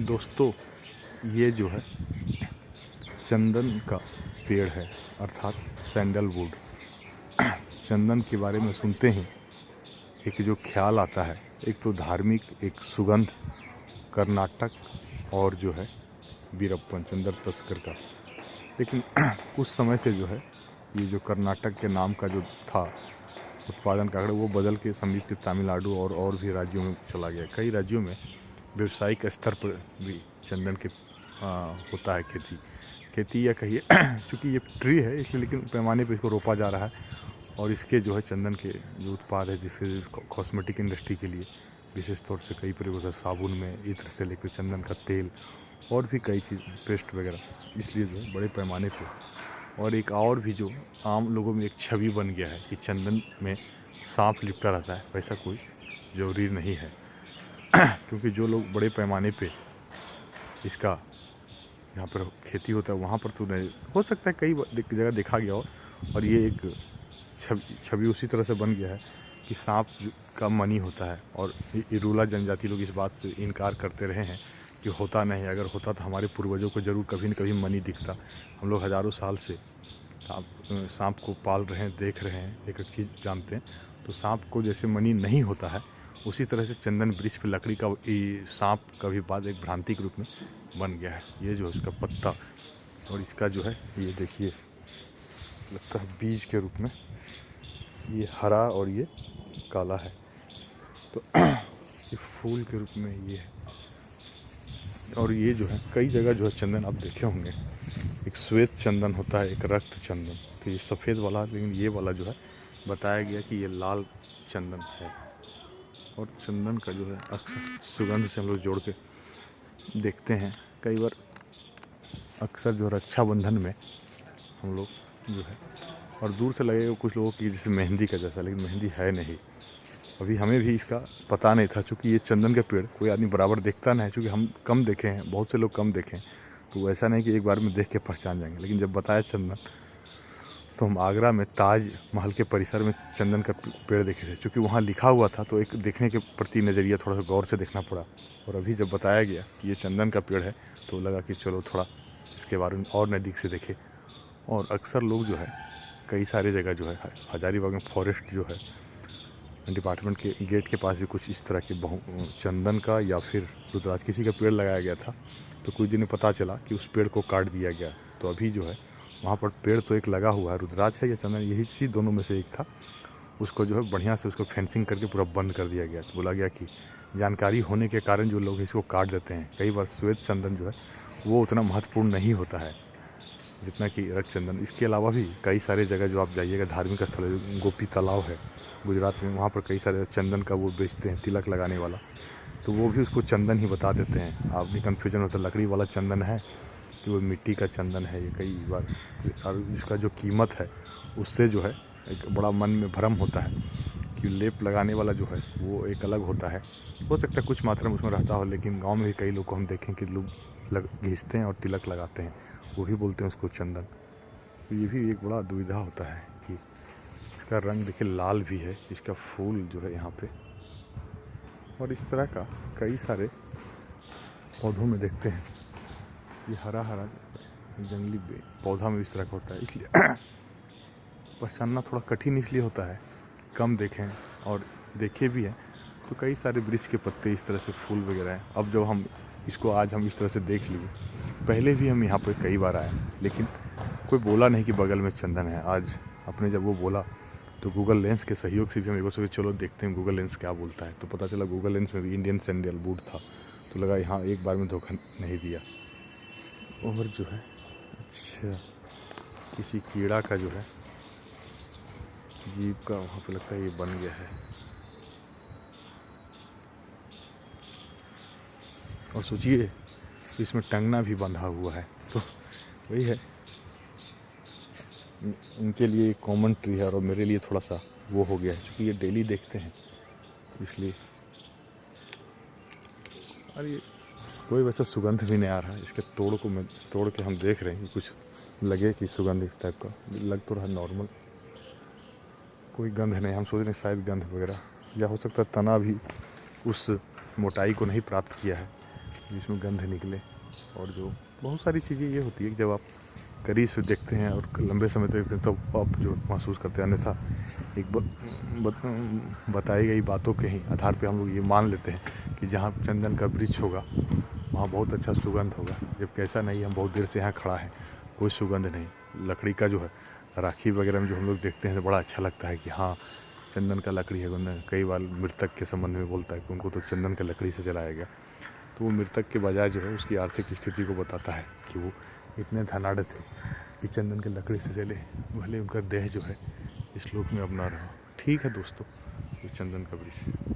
दोस्तों, ये जो है चंदन का पेड़ है, अर्थात सैंडलवुड। चंदन के बारे में सुनते ही एक जो ख्याल आता है, एक तो धार्मिक, एक सुगंध, कर्नाटक और जो है वीरप्पन चंदन तस्कर का। लेकिन कुछ समय से जो है ये जो कर्नाटक के नाम का जो था उत्पादन का आंकड़ा, वो बदल के समीप के तमिलनाडु और भी राज्यों में चला गया। कई राज्यों में व्यवसायिक स्तर पर भी चंदन के होता है खेती या कहिए चूँकि ये ट्री है इसलिए, लेकिन पैमाने पे इसको रोपा जा रहा है। और इसके जो है चंदन के जो उत्पाद है, जिससे कॉस्मेटिक इंडस्ट्री के लिए विशेष तौर से कई प्रयोग होता है, साबुन में इत्र से लेकर चंदन का तेल और भी कई चीज़, पेस्ट वगैरह, इसलिए जो है बड़े पैमाने पे। और एक और भी जो आम लोगों में एक छवि बन गया है कि चंदन में सांप लिपटा रहता है, वैसा कोई ज़रूरी नहीं है। क्योंकि जो लोग बड़े पैमाने पे इसका यहाँ पर खेती होता है, वहाँ पर तो नहीं हो सकता है, कई जगह देखा गया हो। और ये एक छवि उसी तरह से बन गया है कि सांप का मनी होता है। और इरूला जनजाति लोग इस बात से इनकार करते रहे हैं कि होता नहीं, अगर होता तो हमारे पूर्वजों को ज़रूर कभी न कभी मनी दिखता। हम लोग हज़ारों साल से सांप को पाल रहे हैं, देख रहे हैं, एक एक चीज़ जानते हैं। तो सांप को जैसे मनी नहीं होता है, उसी तरह से चंदन वृक्ष पर लकड़ी का सांप का भी बाद एक भ्रांति के रूप में बन गया है। ये जो इसका पत्ता और इसका जो है, ये देखिए, लगता है बीज के रूप में, ये हरा और ये काला है। तो ये फूल के रूप में ये है। और ये जो है कई जगह जो है चंदन आप देखे होंगे, एक श्वेत चंदन होता है, एक रक्त चंदन। तो ये सफ़ेद वाला, लेकिन ये वाला जो है बताया गया कि ये लाल चंदन है। और चंदन का जो है अक्सर सुगंध से हम लोग जोड़ के देखते हैं। कई बार अक्सर जो रक्षाबंधन में हम लोग जो है, और दूर से लगेगा कुछ लोगों की जैसे मेहंदी का जैसा, लेकिन मेहंदी है नहीं। अभी हमें भी इसका पता नहीं था, क्योंकि ये चंदन का पेड़ कोई आदमी बराबर देखता नहीं है, क्योंकि हम कम देखे हैं, बहुत से लोग कम देखे हैं। तो ऐसा नहीं कि एक बार में देख के पहचान जाएंगे। लेकिन जब बताया चंदन, तो हम आगरा में ताज महल के परिसर में चंदन का पेड़ देखे थे। क्योंकि वहाँ लिखा हुआ था, तो एक देखने के प्रति नज़रिया थोड़ा सा गौर से देखना पड़ा। और अभी जब बताया गया कि ये चंदन का पेड़ है, तो लगा कि चलो थोड़ा इसके बारे में और नज़दीक से देखें। और अक्सर लोग जो है कई सारे जगह जो है, हजारीबाग में फॉरेस्ट जो है डिपार्टमेंट के गेट के पास भी कुछ इस तरह के चंदन का या फिर रुद्राक्ष किसी का पेड़ लगाया गया था। तो कुछ दिन में पता चला कि उस पेड़ को काट दिया गया। तो अभी जो है वहाँ पर पेड़ तो एक लगा हुआ है, रुद्राक्ष है या चंदन, यही चीज़ दोनों में से एक था। उसको जो है बढ़िया से उसको फेंसिंग करके पूरा बंद कर दिया गया। तो बोला गया कि जानकारी होने के कारण जो लोग इसको काट देते हैं। कई बार श्वेत चंदन जो है वो उतना महत्वपूर्ण नहीं होता है जितना कि रक्त चंदन। इसके अलावा भी कई सारे जगह जो आप जाइएगा, धार्मिक स्थल है, गोपी तालाब है गुजरात में, वहाँ पर कई सारे चंदन का वो बेचते हैं, तिलक लगाने वाला। तो वो भी उसको चंदन ही बता देते हैं। आप भी कन्फ्यूजन होता है, लकड़ी वाला चंदन है कि वो मिट्टी का चंदन है। ये कई बार, और इसका जो कीमत है उससे जो है एक बड़ा मन में भ्रम होता है कि लेप लगाने वाला जो है वो एक अलग होता है। हो सकता है कुछ मात्रा में उसमें रहता हो, लेकिन गांव में भी कई लोग को हम देखें कि लोग घिसते हैं और तिलक लगाते हैं, वो भी बोलते हैं उसको चंदन। तो ये भी एक बड़ा दुविधा होता है कि इसका रंग देखिए लाल भी है, इसका फूल जो है यहाँ पे। और इस तरह का कई सारे पौधों में देखते हैं, ये हरा हरा जंगली पौधा में इस तरह का होता है। इसलिए पहचानना थोड़ा कठिन इसलिए होता है, कम देखें और देखे भी हैं। तो कई सारे वृक्ष के पत्ते इस तरह से फूल वगैरह हैं। अब जब हम इसको आज हम इस तरह से देख लिए, पहले भी हम यहाँ पर कई बार आए, लेकिन कोई बोला नहीं कि बगल में चंदन है। आज अपने जब वो बोला, तो गूगल लेंस के सहयोग से भी हम एक सोचे चलो देखते हैं गूगल लेंस क्या बोलता है। तो पता चला गूगल लेंस में भी इंडियन सैंडलवुड था। तो लगा यहाँ एक बार में धोखा नहीं दिया। और जो है अच्छा, किसी कीड़ा का जो है जीभ का वहाँ पे लगता है ये बन गया है। और सोचिए इसमें टंगना भी बंधा हुआ है। तो वही है, उनके लिए एक कॉमन ट्री है और मेरे लिए थोड़ा सा वो हो गया है, क्योंकि ये डेली देखते हैं इसलिए। और ये कोई वैसा सुगंध भी नहीं आ रहा है। इसके तोड़ के हम देख रहे हैं कि कुछ लगे कि सुगंध इस टाइप का लग तो रहा, नॉर्मल कोई गंध नहीं। हम सोच रहे हैं शायद गंध वगैरह, या हो सकता है तना भी उस मोटाई को नहीं प्राप्त किया है। जिसमें गंध निकले। और जो बहुत सारी चीज़ें ये होती है कि जब आप करीब से देखते हैं और लंबे समय तक देखते हैं तो आप जो महसूस करते हैं। अन्यथा एक बताई गई बातों के ही आधार पे हम लोग ये मान लेते हैं कि जहाँ चंदन का वृक्ष होगा वहाँ बहुत अच्छा सुगंध होगा, जबकि ऐसा नहीं है। हम बहुत देर से यहाँ खड़ा है, कोई सुगंध नहीं। लकड़ी का जो है राखी वगैरह में जो हम लोग देखते हैं तो बड़ा अच्छा लगता है कि हाँ चंदन का लकड़ी है। उन्होंने कई बार मृतक के संबंध में बोलता है कि उनको तो चंदन का लकड़ी से जलाया गया। तो वो मृतक के बजाय जो है उसकी आर्थिक स्थिति को बताता है कि वो इतने धनाढ़ थे कि चंदन के लकड़ी से जले, भले उनका देह जो है इस लोक में अब ना रहा। ठीक है दोस्तों, ये चंदन का वृक्ष।